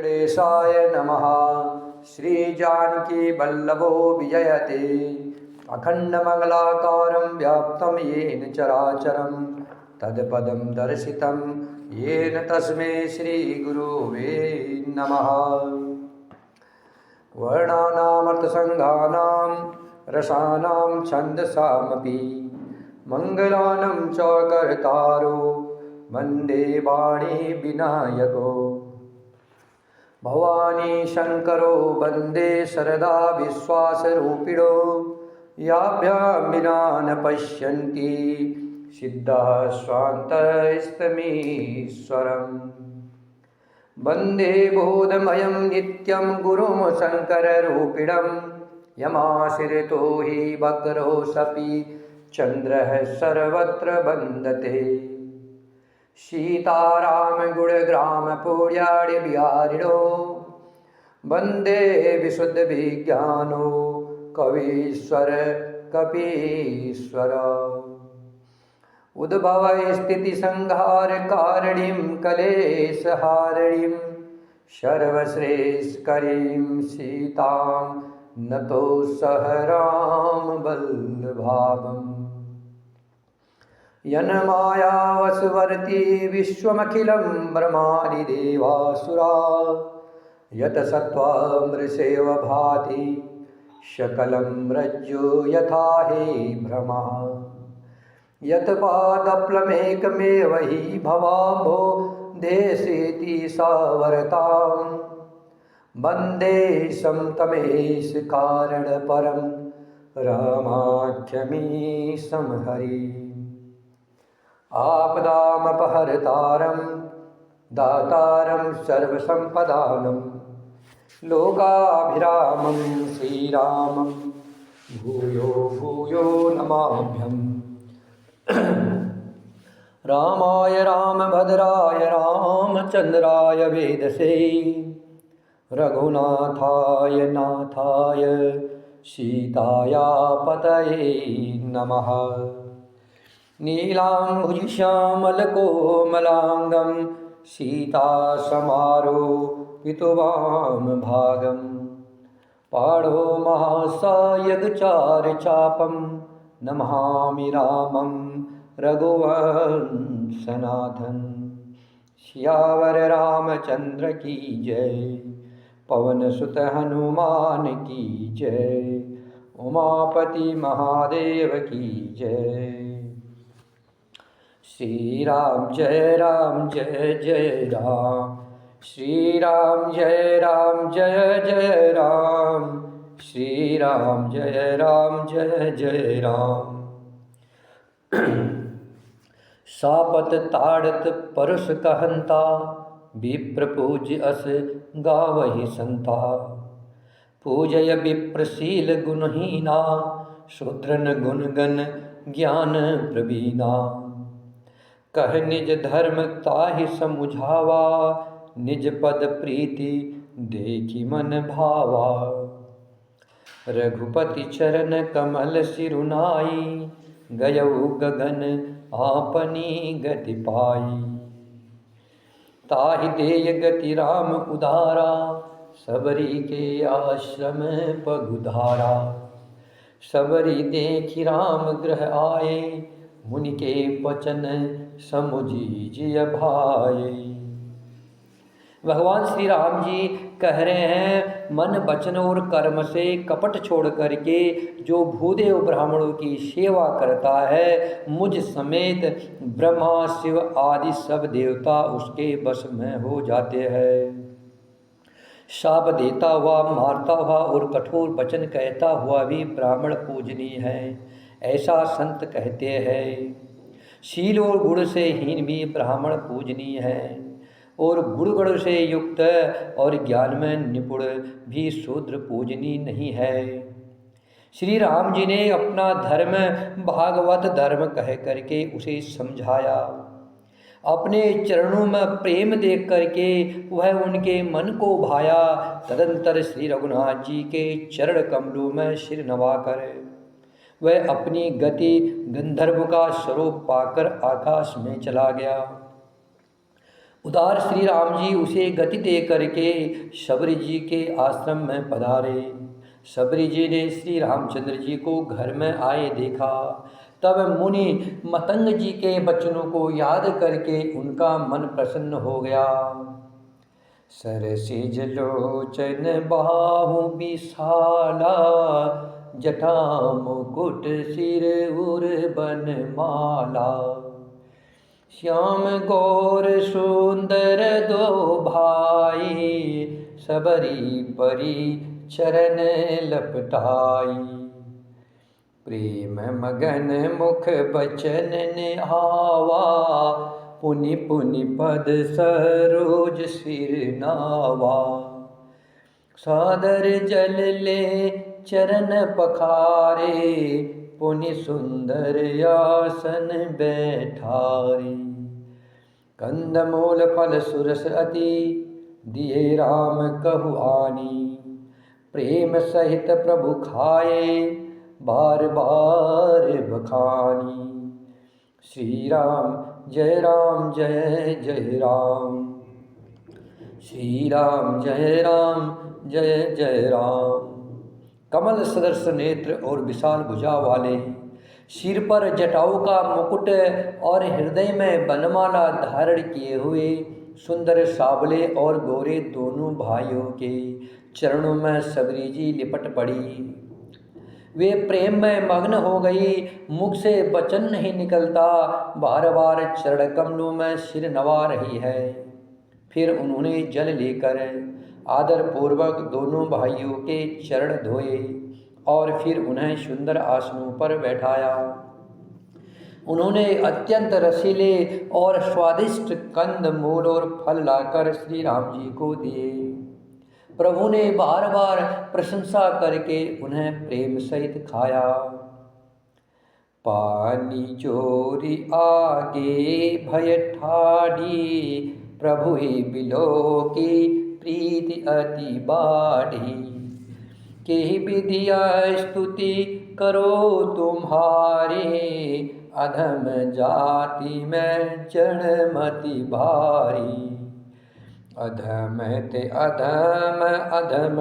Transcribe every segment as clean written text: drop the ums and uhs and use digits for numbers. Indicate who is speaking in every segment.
Speaker 1: वेंकटेशाय नमः। श्री जानकी वल्लभो विजयते अखंडमंगलाकारं व्याप्तं येन चराचरं तत्पदं दर्शितं येन तस्मै श्रीगुरुवे नमः। वर्णानामर्थसंघानां रसानां छन्दसामपि मंगलानं च कर्तारो वन्दे वाणी विनायको। भवानी शंकरो वन्दे शरदा विश्वासरूपिणो याभ्यां विना न पश्यन्ति सिद्धाः स्वान्तस्तमीश्वरम्। वन्दे बोधमयं नित्यं गुरुं शङ्कररूपिणं यमाश्रितो हि वक्रो सपि चन्द्रः सर्वत्र वन्दते। सीताराम गुणग्राम पुर्याणि बिहारिणो वन्दे विशुद्ध विज्ञानो कवीश्वर कपीश्वर। उद्भव स्थिति संहार कारणीं कलेशहारिणीं सर्वश्रेष्ठकरीं सीतां नतोऽस्मि राम वल्लभाम्। यन्माया वसुवर्ती विश्वमखिलं ब्रह्मादि देवासुरा यतसत्त्वमृषेव भाति सकलं रज्जु यथा हि भ्रमः। यत्पादप्लमेकमेव हि भवाम्भो देशेति सावरतां वन्दे समतमेश कारणपरं रामाख्यमीशं हरि। आपदामपहर्तारं दातारं सर्वसम्पदानं लोकाभिरामं श्रीरामं भूयो भूयो नमाम्यहम्। रामाय रामभद्राय रामचन्द्राय वेदसे रघुनाथाय नाथाय सीताया पतये नमः। नीलाम्बुजश्यामलकोमलाङ्गं सीतासमारोपितवामभागं पाणो महासायकचारुचापं नमामि रामं रघुवंशनाथं। सियावर रामचंद्र की जय, पवन सुत हनुमान की जय, उमापति महादेव की जय। श्री राम जय जय राम, श्री राम जय जय राम, श्री राम जय जय राम। सापत ताड़त परुष कहंता विप्र पूज्य अस गावहि संता। पूजय विप्रशील गुणहीना शूद्रन गुणगण ज्ञान प्रवीणा। कह निज धर्म ताहि समुझावा निज पद प्रीति देखि मन भावा। रघुपति चरण कमल सिरुनाई गयऊ गगन आपनी गति पाई। ताहि देय गति राम उदारा सबरी के आश्रम पगुधारा। सबरी देखि राम गृह आए मुनि के वचन समुझी जिय भाई। भगवान श्री राम जी कह रहे हैं मन वचन और कर्म से कपट छोड़ करके जो भूदेव ब्राह्मणों की सेवा करता है मुझ समेत ब्रह्मा शिव आदि सब देवता उसके वश में हो जाते हैं। शाप देता हुआ मारता हुआ और कठोर वचन कहता हुआ भी ब्राह्मण पूजनीय है, ऐसा संत कहते हैं। शील और गुण से हीन भी ब्राह्मण पूजनीय है और गुण से युक्त और ज्ञान में निपुण भी शूद्र पूजनीय नहीं है। श्री राम जी ने अपना धर्म भागवत धर्म कह करके उसे समझाया। अपने चरणों में प्रेम देख करके वह उनके मन को भाया। तदंतर श्री रघुनाथ जी के चरण कमलों में सिर नवाकर वह अपनी गति गंधर्व का स्वरूप पाकर आकाश में चला गया। उदार श्री राम जी उसे गति दे करके शबरी जी के आश्रम में पधारे। शबरी जी ने श्री रामचंद्र जी को घर में आए देखा। तब मुनि मतंग जी के वचनों को याद करके उनका मन प्रसन्न हो गया। सरसिज लोचन बाहु विशाला, जटा मुकुट सिर उर बनमाला। श्याम गौर सुंदर दो भाई, सबरी परी चरण लपटाई। प्रेम मगन मुख बचन निहावा, पुनि पुनि पद सरोज सिर नावा। सादर जल ले चरण पखारे, पुनि सुंदर आसन बैठारे। कंदमूल फल सुरस अति, दिए राम कहु आनी। प्रेम सहित प्रभु खाए, बार बार बखानी। श्री राम जय राम जय जय राम, श्री राम जय राम जय जय राम। कमल सदृश नेत्र और विशाल भुजा वाले, सिर पर जटाओं का मुकुट और हृदय में बनमाला धारण किए हुए सुंदर सावले और गोरे दोनों भाइयों के चरणों में सबरी जी लिपट पड़ी। वे प्रेम में मग्न हो गई, मुख से वचन नहीं निकलता, बार बार चरण कमलों में सिर नवा रही है। फिर उन्होंने जल लेकर आदर पूर्वक दोनों भाइयों के चरण धोए और फिर उन्हें सुंदर आसनों पर बैठाया। उन्होंने अत्यंत रसीले और स्वादिष्ट कंद मूल और फल लाकर श्री राम जी को दिए। प्रभु ने बार बार प्रशंसा करके उन्हें प्रेम सहित खाया। पानी चोरी आगे भय ठाड़ी, प्रभु ही बिलो की प्रीति अति बाढ़ी। के विधिया स्तुति करो तुम्हारी, अधम जाति में चढ़मति भारी। अधम ते अधम अधम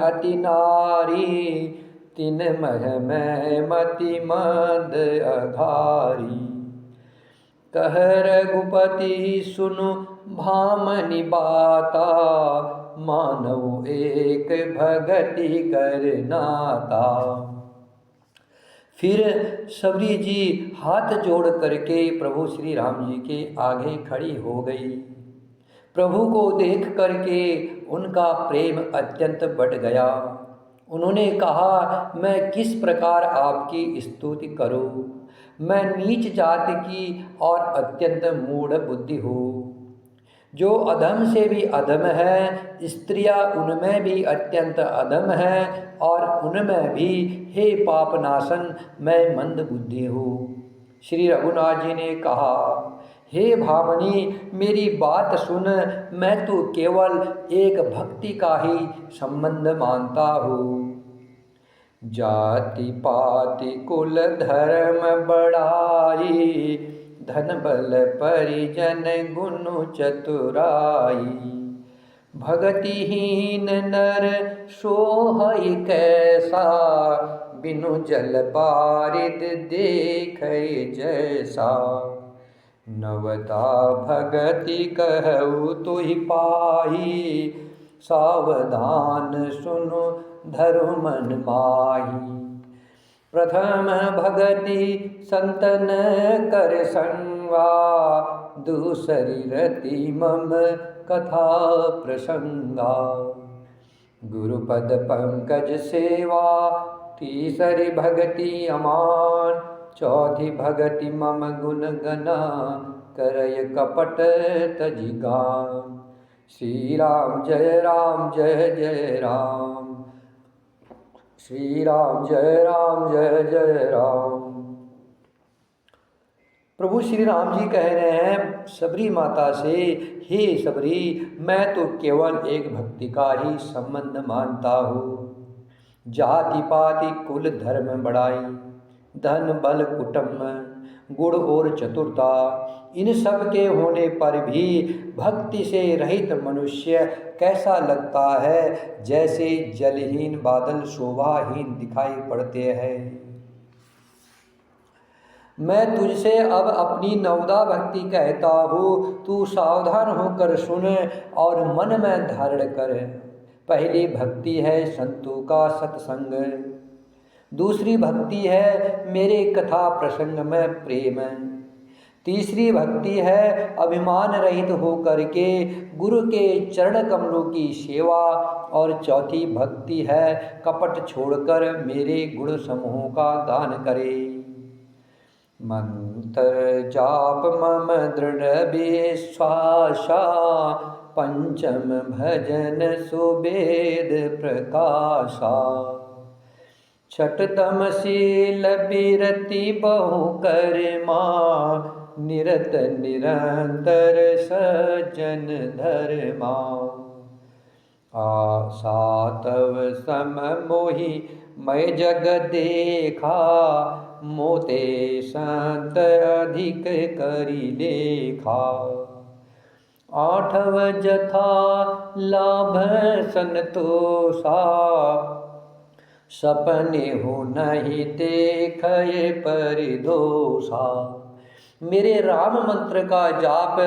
Speaker 1: अति नारी, तिन मह में मति मद अघारी। कह रघुपति सुनु भामनि बाता, मानव एक भगति कर नाता। फिर सबरी जी हाथ जोड़ करके प्रभु श्री राम जी के आगे खड़ी हो गई। प्रभु को देख करके उनका प्रेम अत्यंत बढ़ गया। उन्होंने कहा, मैं किस प्रकार आपकी स्तुति करूं? मैं नीच जाति की और अत्यंत मूढ़ बुद्धि हूँ। जो अधम से भी अधम है, स्त्रियां उनमें भी अत्यंत अधम है, और उनमें भी हे पापनाशन मैं मंद बुद्धि हूँ। श्री रघुनाथ जी ने कहा, हे भामनी, मेरी बात सुन। मैं तो केवल एक भक्ति का ही संबंध मानता हूँ। जाति पाति कुल धर्म बढ़ाई, धन बल परिजन गुण चतुराई। भगतिहीन नर सोहई कैसा, बिनु जल बारिद देख जैसा। नवता भगति कहु तुहि पाही, सावधान सुनु धरु मन माही। प्रथम भगति संतन कर संगा, दूसरी रति मम कथा प्रसंगा। गुरुपद पंकज सेवा, तीसरी भगति अमान। चौथी भगति मम गुण गना, करय कपट तजि गान। श्री राम जय राम जय जय राम, श्री राम जय जय राम। प्रभु श्री राम जी कह रहे हैं सबरी माता से, हे सबरी, मैं तो केवल एक भक्ति का ही संबंध मानता हूँ। जाति पाति कुल धर्म बढ़ाई, धन बल कुटुम्ब गुण और चतुरता, इन सब के होने पर भी भक्ति से रहित मनुष्य कैसा लगता है, जैसे जलहीन बादल शोभाहीन दिखाई पड़ते हैं। मैं तुझसे अब अपनी नवदा भक्ति कहता हूँ, तू सावधान होकर सुन और मन में धारण कर। पहली भक्ति है संतों का सत्संग, दूसरी भक्ति है मेरे कथा प्रसंग में प्रेम, तीसरी भक्ति है अभिमान रहित होकर के गुरु के चरण कमलों की सेवा, और चौथी भक्ति है कपट छोड़कर मेरे गुण समूह का दान करे। मंत्र जाप मम दृढ़ विश्वासा, पंचम भजन सुवेद प्रकाशा, छठतम शील बिरति बहु करमा, निरत निरंतर सज्जन धर्मा, सातव सम मोहि मैं जग देखा, मोते संत अधिक करी लेखा, आठव जथा लाभ संतोषा, सपने हो नहीं देखे परिदोषा। मेरे राम मंत्र का जाप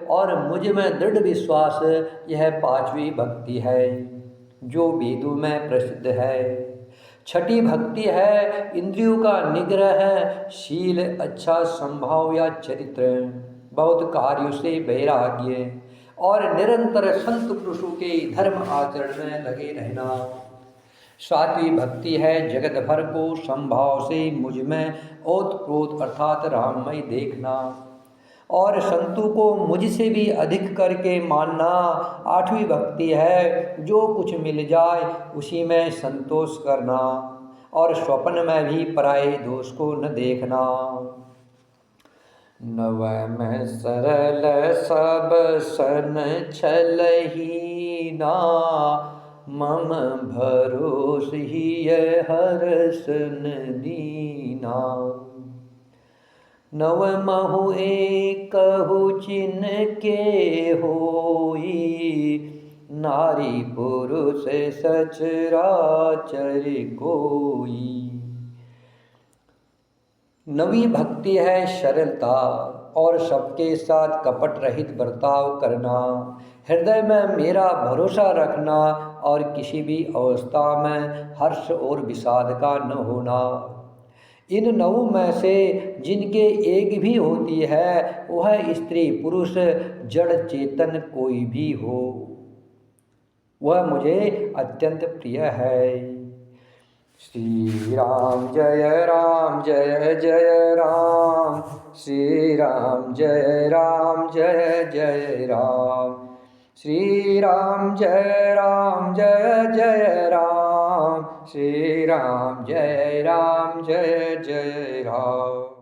Speaker 1: और मुझ में दृढ़ विश्वास, यह पांचवी भक्ति है जो वेदों में प्रसिद्ध है। छठी भक्ति है इंद्रियों का निग्रह, शील अच्छा संभाव या चरित्र, बहुत कार्यों से वैराग्य, और निरंतर संत पुरुषों के धर्म आचरण में लगे रहना। सातवीं भक्ति है जगत भर को संभाव से मुझ में ओतप्रोत अर्थात राममय देखना, और संतों को मुझसे भी अधिक करके मानना। आठवीं भक्ति है जो कुछ मिल जाए उसी में संतोष करना, और स्वप्न में भी पराये दोष को न देखना। नवम सरल सब सन छलहीना, मम भरोस ही हरसन दीना। नव महु एकहु चिन्ह के होई, नारी पुरुष सचराचर कोई। नवी भक्ति है सरलता और सबके साथ कपट रहित बर्ताव करना, हृदय में मेरा भरोसा रखना और किसी भी अवस्था में हर्ष और विषाद का न होना। इन नौ में से जिनके एक भी होती है वह स्त्री पुरुष जड़ चेतन कोई भी हो, वह मुझे अत्यंत प्रिय है। श्री राम जय राम जय जय राम, श्री राम जय राम जय जय राम, श्री राम जय राम जय जय राम, श्री राम जय जय राम।